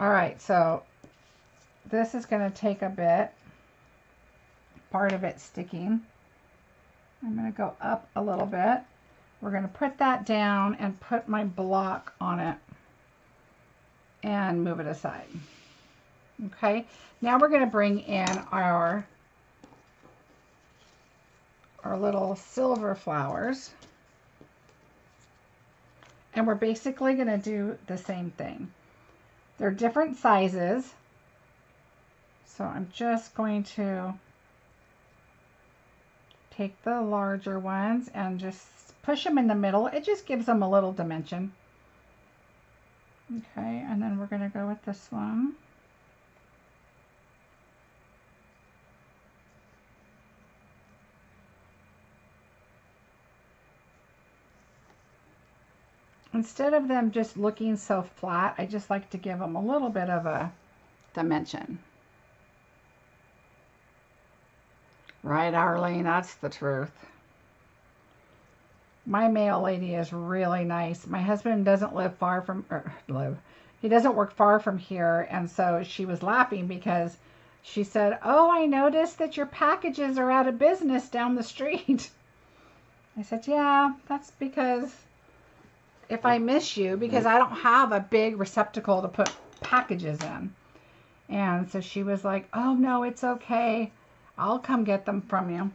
A: all right, so this is going to take a bit. Part of it sticking. I'm going to go up a little bit. We're going to put that down and put my block on it and move it aside. Okay, now we're going to bring in our little silver flowers, and we're basically going to do the same thing. They're different sizes, so I'm just going to take the larger ones and just push them in the middle. It just gives them a little dimension. Okay, and then we're going to go with this one. Instead of them just looking so flat, I just like to give them a little bit of a dimension. Right, Arlene, that's the truth. My mail lady is really nice. My husband doesn't live far from, he doesn't work far from here, and so she was laughing because she said, "Oh, I noticed that your packages are out of business down the street." I said, "Yeah, that's because if I miss you, because I don't have a big receptacle to put packages in." And so she was like, "Oh, no, it's okay. I'll come get them from you."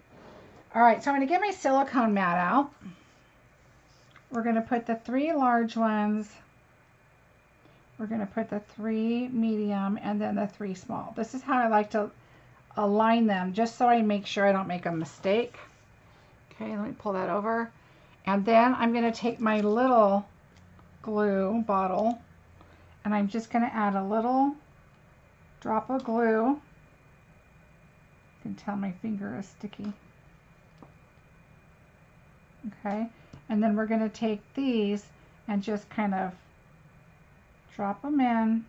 A: All right, so I'm going to get my silicone mat out. We're going to put the 3 large ones. We're going to put the 3 medium and then the 3 small. This is how I like to align them, just so I make sure I don't make a mistake. Okay, let me pull that over. And then I'm going to take my little glue bottle and I'm just going to add a little drop of glue. You can tell my finger is sticky. Okay, and then we're going to take these and just kind of drop them in,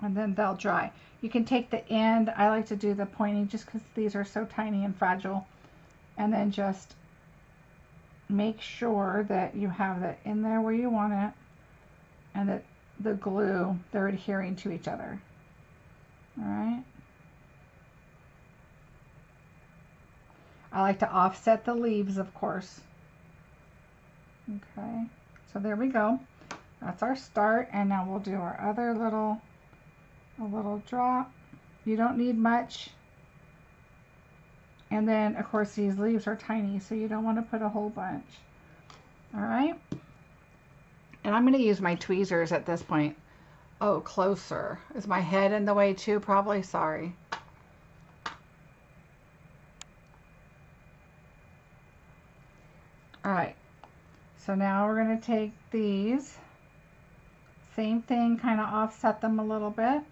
A: and then they'll dry. You can take the end. I like to do the pointing just because these are so tiny and fragile, and then just make sure that you have it in there where you want it, and that the glue, they're adhering to each other. All right. I like to offset the leaves, of course. Okay, so there we go. That's our start, and now we'll do our other little, a little drop. You don't need much. And then, of course, these leaves are tiny, so you don't want to put a whole bunch. All right. And I'm going to use my tweezers at this point. Oh, closer. Is my head in the way too? Probably. Sorry. All right. So now we're going to take these. Same thing, kind of offset them a little bit.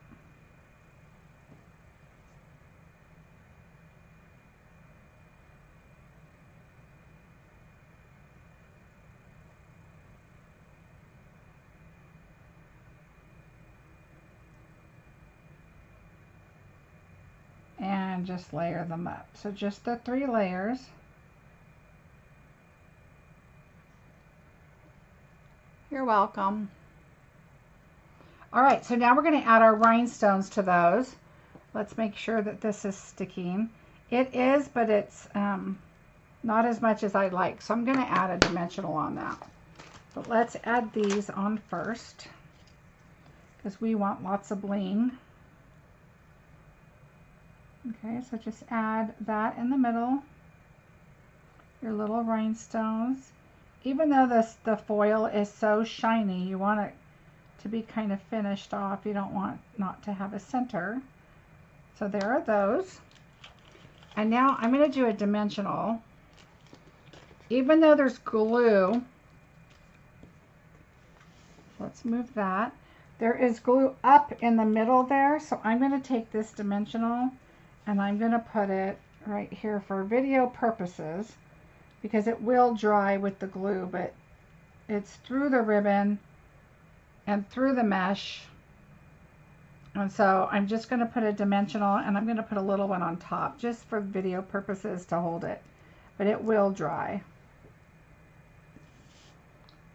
A: And just layer them up. So just the 3 layers. You're welcome. All right, so now we're going to add our rhinestones to those. Let's make sure that this is sticking. It is, but it's not as much as I'd like. So I'm going to add a dimensional on that. But let's add these on first, because we want lots of bling. Okay, so just add that in the middle, your little rhinestones. Even though the foil is so shiny, you want it to be kind of finished off. You don't want not to have a center. So there are those. And now I'm going to do a dimensional. Even though there's glue, let's move that. There is glue up in the middle there, so I'm going to take this dimensional and I'm going to put it right here for video purposes because it will dry with the glue, but it's through the ribbon and through the mesh. And so I'm just going to put a dimensional and I'm going to put a little one on top just for video purposes to hold it, but it will dry.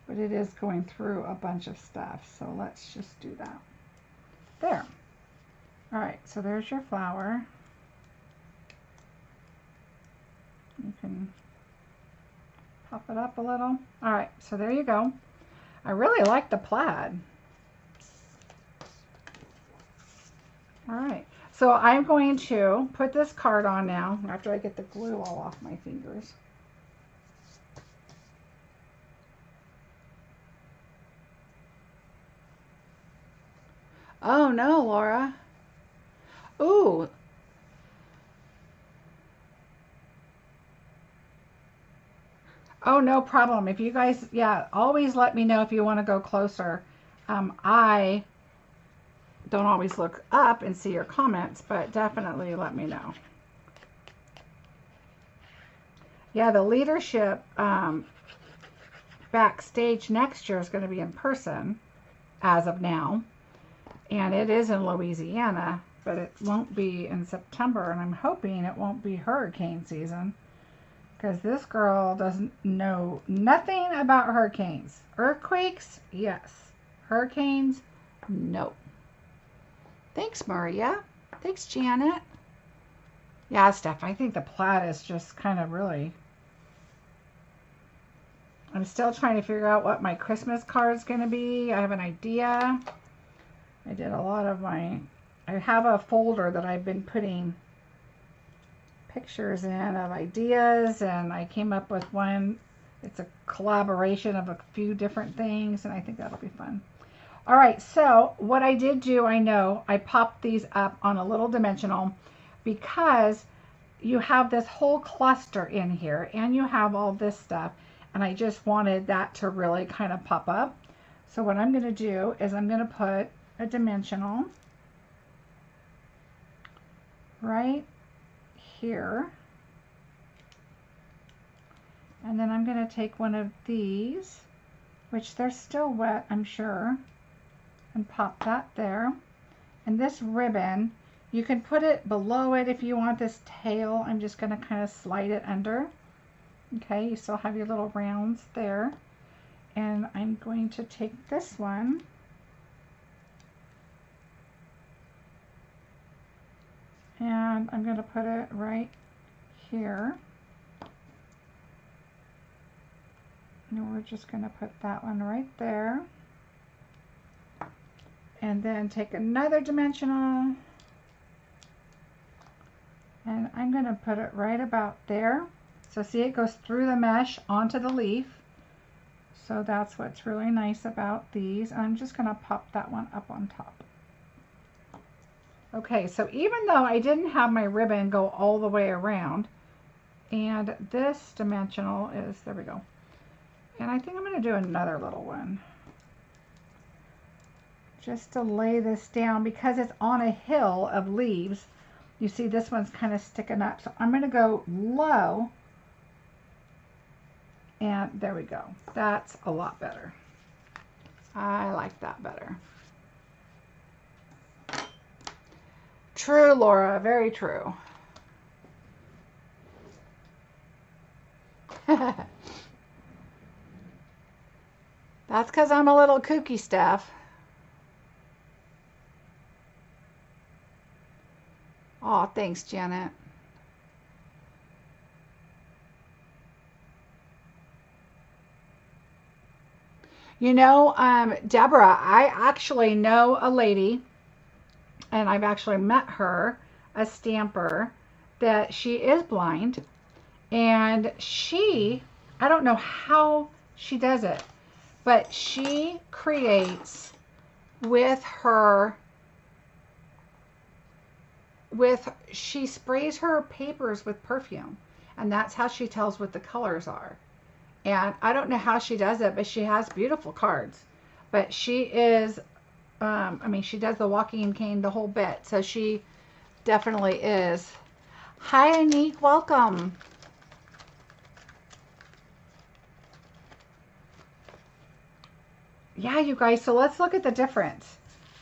A: But it is going through a bunch of stuff, so let's just do that. There. All right, so there's your flower. You can pop it up a little. All right, so there you go. I really like the plaid. All right, so I'm going to put this card on now after I get the glue all off my fingers. Oh no, Laura. Ooh. Oh, no problem. If you guys, yeah, always let me know if you want to go closer. I don't always look up and see your comments, but definitely let me know. Yeah, the leadership backstage next year is going to be in person as of now. And it is in Louisiana, but it won't be in September. And I'm hoping it won't be hurricane season because this girl doesn't know nothing about hurricanes. Earthquakes, yes. Hurricanes, no. Thanks, Maria. Thanks, Janet. Yeah, Steph, I think the plaid is just kind of really... I'm still trying to figure out what my Christmas card is going to be. I have an idea. I did a lot of I have a folder that I've been putting pictures in of ideas, and I came up with one. It's a collaboration of a few different things, and I think that'll be fun. All right, so what I did do, I popped these up on a little dimensional because you have this whole cluster in here, and you have all this stuff, and I just wanted that to really kind of pop up. So what I'm going to do is I'm going to put a dimensional right here, and then I'm going to take one of these, which they're still wet, I'm sure, and pop that there. And this ribbon, you can put it below it if you want this tail. I'm just going to kind of slide it under. Okay, you still have your little rounds there. And I'm going to take this one and I'm going to put it right here. And we're just going to put that one right there. And then take another dimensional. And I'm going to put it right about there. So see, it goes through the mesh onto the leaf. So that's what's really nice about these. I'm just going to pop that one up on top. Okay, so even though I didn't have my ribbon go all the way around, and this dimensional is, there we go. And I think I'm going to do another little one. Just to lay this down because it's on a hill of leaves. You see this one's kind of sticking up. So I'm going to go low. And there we go. That's a lot better. I like that better. True, Laura. Very true. That's because I'm a little kooky, Steph. Oh, thanks, Janet. You know, Deborah, I actually know a lady, and I've actually met her, a stamper, that she is blind, and she, I don't know how she does it, but she creates with her she sprays her papers with perfume, and that's how she tells what the colors are. And I don't know how she does it, but she has beautiful cards. But she is, I mean, she does the walking cane the whole bit, so she definitely is. Hi, Anique, welcome. Yeah, you guys, so let's look at the difference.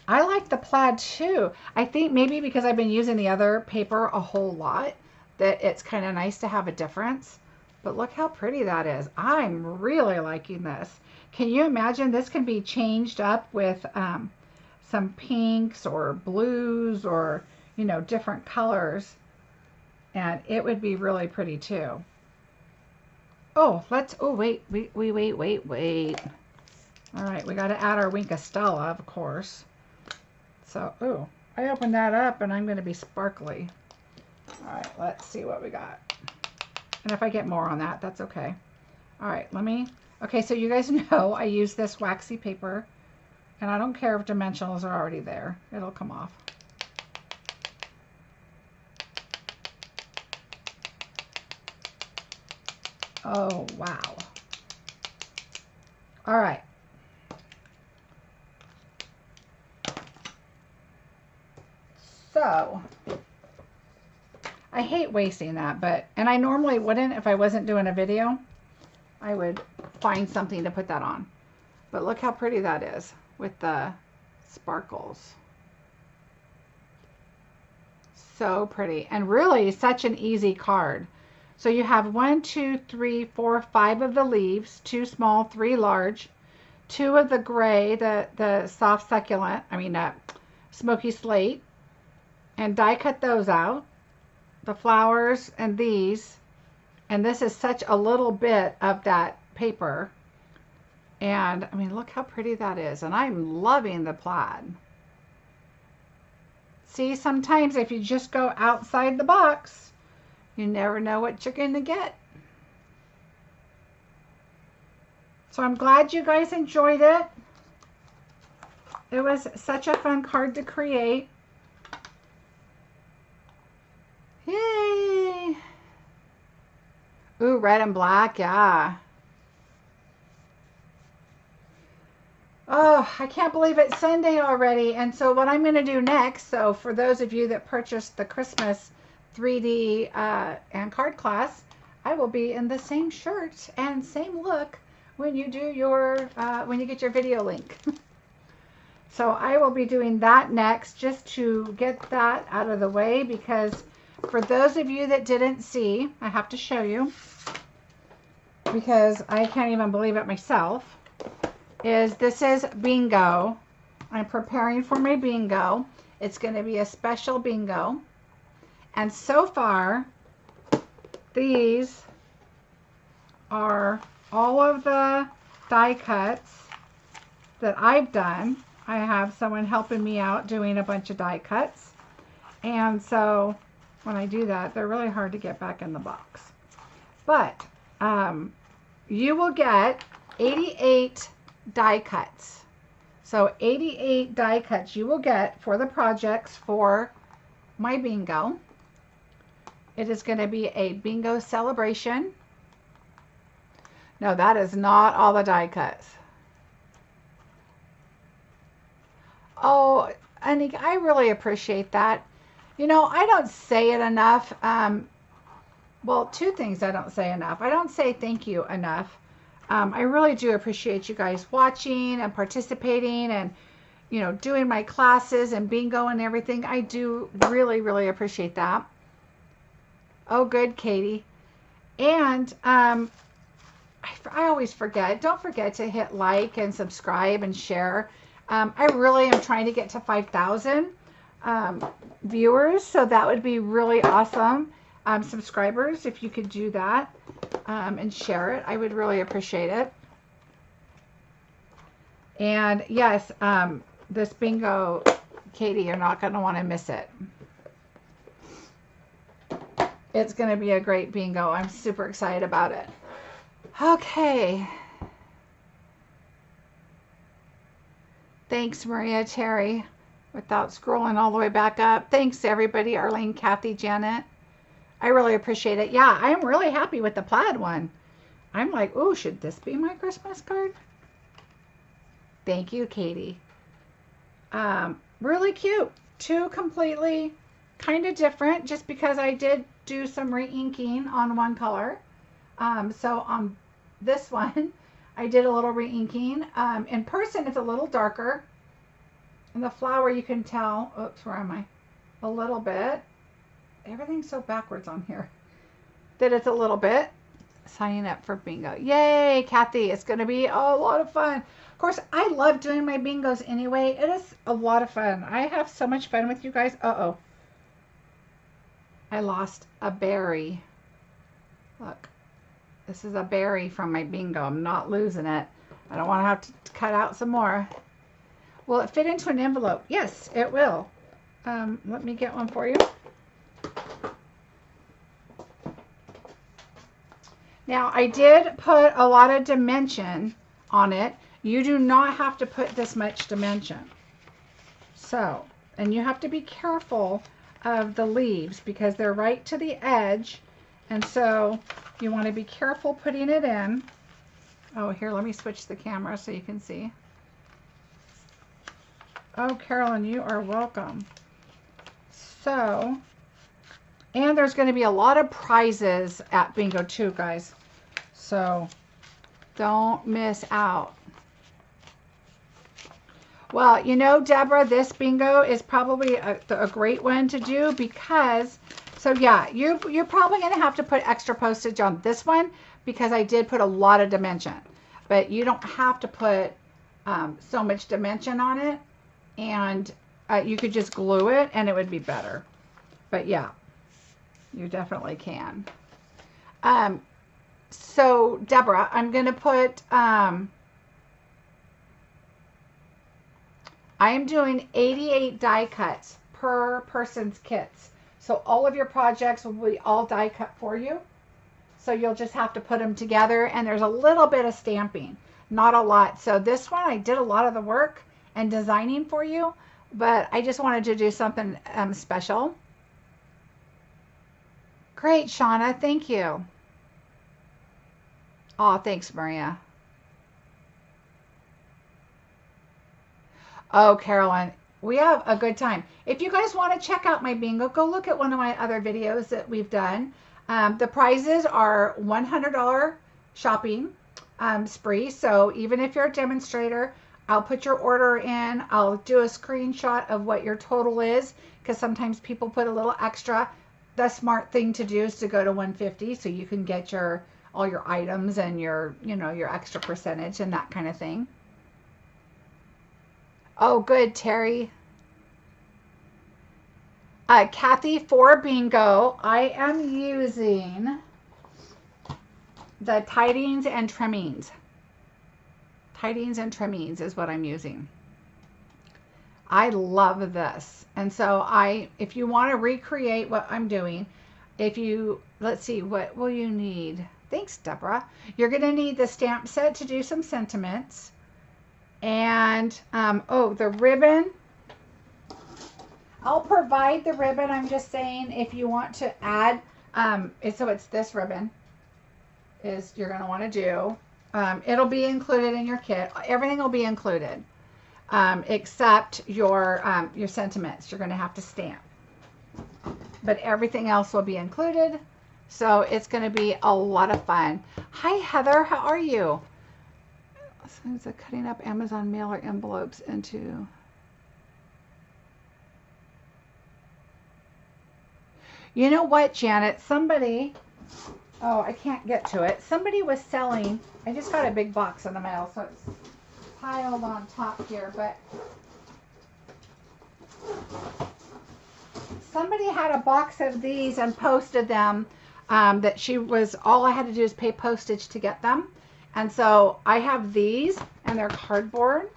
A: I like the plaid too. I think maybe because I've been using the other paper a whole lot, that it's kind of nice to have a difference. But look how pretty that is. I'm really liking this. Can you imagine this can be changed up with some pinks or blues or, you know, different colors. And it would be really pretty too. Oh, wait. All right, we got to add our Winka Stella, of course. So, oh, I opened that up and I'm going to be sparkly. All right, let's see what we got. And if I get more on that, that's okay. All right, okay, so you guys know I use this waxy paper, and I don't care if dimensionals are already there. It'll come off. Oh, wow. All right. So, I hate wasting that, and I normally wouldn't if I wasn't doing a video. I would find something to put that on. But look how pretty that is with the sparkles. So pretty, and really such an easy card. So you have 1, 2, 3, 4, 5 of the leaves, 2 small, 3 large, 2 of the gray, the soft succulent, smoky slate, and die cut those out, the flowers and these, and this is such a little bit of that paper. And I mean, look how pretty that is, and I'm loving the plaid. See, sometimes if you just go outside the box, you never know what you're going to get. So I'm glad you guys enjoyed it. It was such a fun card to create. Yay! Ooh, red and black, yeah. Oh, I can't believe it's Sunday already. And so what I'm going to do next, so for those of you that purchased the Christmas 3D and card class, I will be in the same shirt and same look when you do your, when you get your video link. So I will be doing that next just to get that out of the way, because for those of you that didn't see, I have to show you because I can't even believe it myself, this is bingo. I'm preparing for my bingo. It's going to be a special bingo. And so far, these are all of the die cuts that I've done. I have someone helping me out doing a bunch of die cuts. And so when I do that, they're really hard to get back in the box. But you will get 88 die cuts. So 88 die cuts you will get for the projects for my bingo. It is going to be a bingo celebration. No, that is not all the die cuts. Oh, Anik, I really appreciate that. You know, I don't say it enough. Well, two things I don't say enough. I don't say thank you enough. I really do appreciate you guys watching and participating and, you know, doing my classes and bingo and everything. I do really, really appreciate that. Oh, good, Katie. And I always forget. Don't forget to hit like and subscribe and share. I really am trying to get to 5,000 viewers, so that would be really awesome. Subscribers, if you could do that and share it, I would really appreciate it. And yes, this bingo, Katie, you're not going to want to miss it. It's going to be a great bingo. I'm super excited about it. Okay. Thanks, Maria Terry. without scrolling all the way back up. Thanks everybody, Arlene, Kathy, Janet. I really appreciate it. Yeah, I'm really happy with the plaid one. I'm like, oh, should this be my Christmas card? Thank you, Katie. Really cute. Two completely kind of different, just because I did do some re-inking on one color. So on this one, I did a little re-inking. In person, it's a little darker. And the flower, you can tell, oops, where am I? A little bit. Everything's so backwards on here. That it's a little bit. Signing up for bingo. Yay, Kathy. It's going to be a lot of fun. Of course, I love doing my bingos anyway. It is a lot of fun. I have so much fun with you guys. Uh-oh. I lost a berry. Look. This is a berry from my bingo. I'm not losing it. I don't want to have to cut out some more. Will it fit into an envelope? Yes, it will. Let me get one for you. Now, I did put a lot of dimension on it. You do not have to put this much dimension. So, and you have to be careful of the leaves because they're right to the edge. And so you want to be careful putting it in. Oh, here, let me switch the camera so you can see. Oh, Carolyn, you are welcome. So, and there's going to be a lot of prizes at bingo too, guys. So don't miss out. Well, you know, Deborah, this bingo is probably a great one to do because, so yeah, you're probably going to have to put extra postage on this one because I did put a lot of dimension. But you don't have to put so much dimension on it. And you could just glue it and it would be better. But yeah, you definitely can. So Deborah, I'm going to put, I am doing 88 die cuts per person's kits. So all of your projects will be all die cut for you. So you'll just have to put them together and there's a little bit of stamping, not a lot. So this one, I did a lot of the work and designing for you, but I just wanted to do something special. Great, Shauna, thank you. Oh, thanks, Maria. Oh, Carolyn, we have a good time. If you guys want to check out my bingo, go look at one of my other videos that we've done. The prizes are $100 shopping spree. So even if you're a demonstrator, I'll put your order in. I'll do a screenshot of what your total is because sometimes people put a little extra. The smart thing to do is to go to 150 so you can get all your items and your extra percentage and that kind of thing. Oh, good, Terry. Kathy, for bingo, I am using the tidings and trimmings. Tidings and trimmings is what I'm using. I love this. And so if you want to recreate what I'm doing, let's see, what will you need? Thanks, Deborah. You're going to need the stamp set to do some sentiments. And, oh, the ribbon. I'll provide the ribbon. I'm just saying if you want to add, so it's this ribbon is you're going to want to do. It'll be included in your kit. Everything will be included, except your sentiments. You're going to have to stamp. But everything else will be included. So it's going to be a lot of fun. Hi, Heather. How are you? So cutting up Amazon mailer envelopes into... You know what, Janet? Somebody... Oh, I can't get to it. Somebody was selling... I just got a big box in the mail, so it's piled on top here, but... Somebody had a box of these and posted them that all I had to do is pay postage to get them. And so I have these and they're cardboard.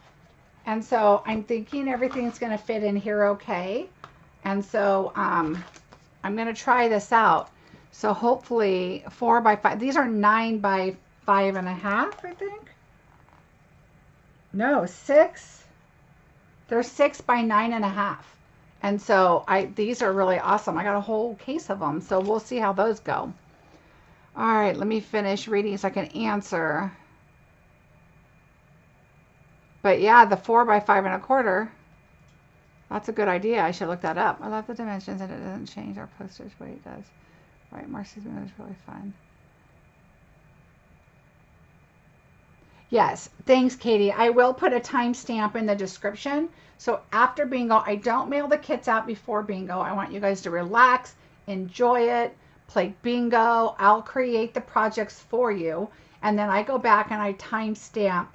A: And so I'm thinking everything's going to fit in here okay. And so I'm going to try this out. So hopefully 4 by 5. These are 9 by 5.5, I think. No, 6. They're 6 by 9.5. And so these are really awesome. I got a whole case of them. So we'll see how those go. All right, let me finish reading so I can answer. But yeah, the 4 by 5.25. That's a good idea. I should look that up. I love the dimensions and it doesn't change our postage, but it does. Right, Marcie's Memories is really fun. Yes, thanks, Katie. I will put a timestamp in the description. So after bingo, I don't mail the kits out before bingo. I want you guys to relax, enjoy it, play bingo. I'll create the projects for you. And then I go back and I timestamp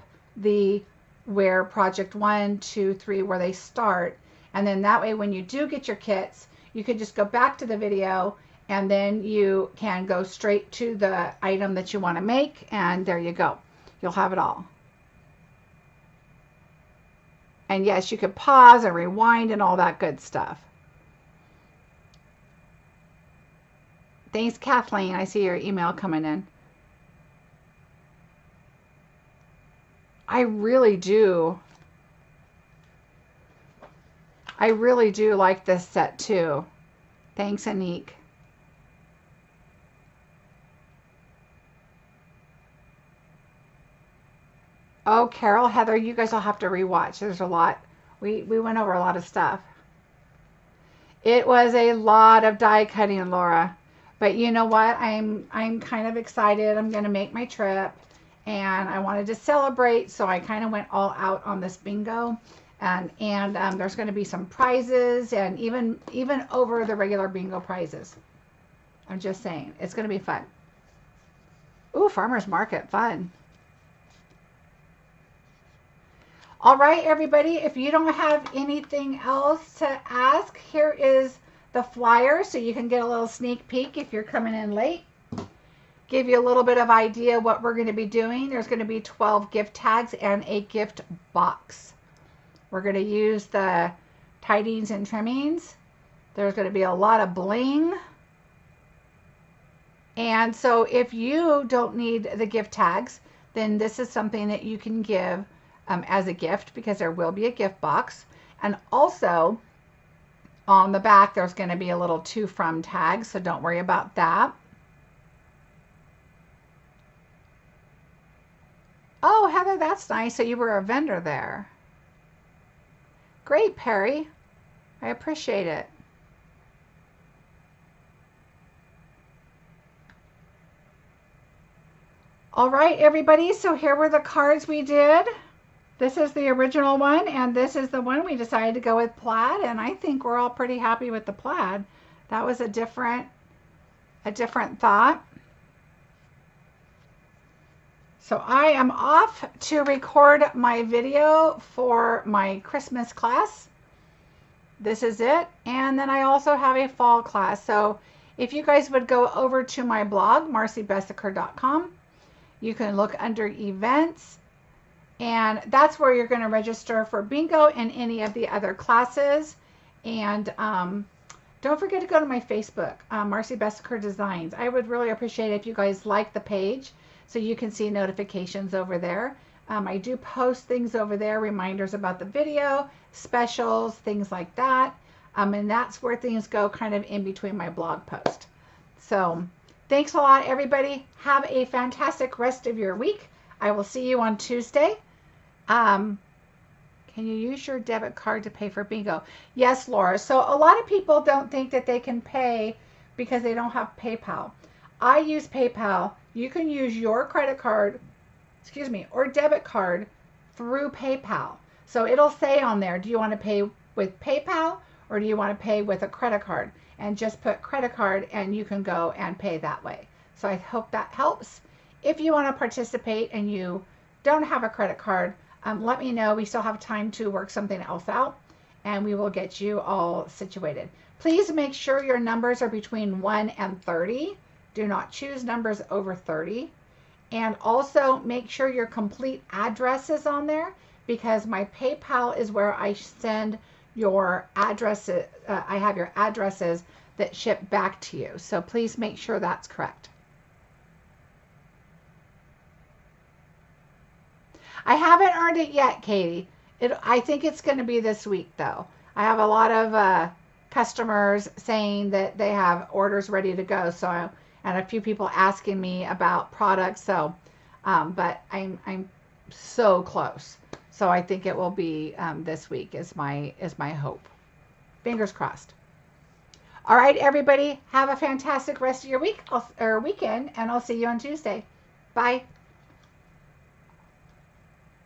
A: where project 1, 2, 3, where they start. And then that way, when you do get your kits, you could just go back to the video and then you can go straight to the item that you want to make. And there you go. You'll have it all. And yes, you could pause and rewind and all that good stuff. Thanks, Kathleen. I see your email coming in. I really do like this set too. Thanks, Anik. Oh, Carol, Heather, you guys will have to rewatch. There's a lot. We went over a lot of stuff. It was a lot of die cutting, Laura. But you know what? I'm kind of excited. I'm going to make my trip. And I wanted to celebrate, so I kind of went all out on this bingo. And there's going to be some prizes, and even over the regular bingo prizes. I'm just saying, it's going to be fun. Ooh, farmers market, fun. All right, everybody, if you don't have anything else to ask, here is the flyer so you can get a little sneak peek if you're coming in late. Give you a little bit of idea what we're going to be doing. There's going to be 12 gift tags and a gift box. We're going to use the tidings and trimmings. There's going to be a lot of bling. And so if you don't need the gift tags, then this is something that you can give as a gift, because there will be a gift box. And also on the back, there's going to be a little to from tag, so don't worry about that. Oh, Heather, that's nice. So you were a vendor there. Great, Perry. I appreciate it. All right, everybody. So here were the cards we did. This is the original one, and this is the one we decided to go with plaid, and I think we're all pretty happy with the plaid. That was a different thought. So I am off to record my video for my Christmas class. This is it. And then I also have a fall class. So if you guys would go over to my blog, marciebeseckerdesigns.com, you can look under events. And that's where you're going to register for bingo and any of the other classes. And don't forget to go to my Facebook, Marcie Besecker Designs. I would really appreciate it if you guys like the page so you can see notifications over there. I do post things over there, reminders about the video, specials, things like that. And that's where things go kind of in between my blog post. So thanks a lot, everybody. Have a fantastic rest of your week. I will see you on Tuesday. Can you use your debit card to pay for bingo? Yes, Laura. So a lot of people don't think that they can pay because they don't have PayPal. I use PayPal. You can use your credit card, or debit card through PayPal. So it'll say on there, do you want to pay with PayPal or do you want to pay with a credit card? And just put credit card and you can go and pay that way. So I hope that helps. If you want to participate and you don't have a credit card, let me know. We still have time to work something else out and we will get you all situated. Please make sure your numbers are between 1 and 30. Do not choose numbers over 30. And also make sure your complete address is on there, because my PayPal is where I send your addresses. I have your addresses that ship back to you. So please make sure that's correct. I haven't earned it yet, Katie. I think it's going to be this week, though. I have a lot of customers saying that they have orders ready to go. So, and a few people asking me about products. So, but I'm so close. So I think it will be this week is my hope. Fingers crossed. All right, everybody, have a fantastic rest of your week or weekend, and I'll see you on Tuesday. Bye.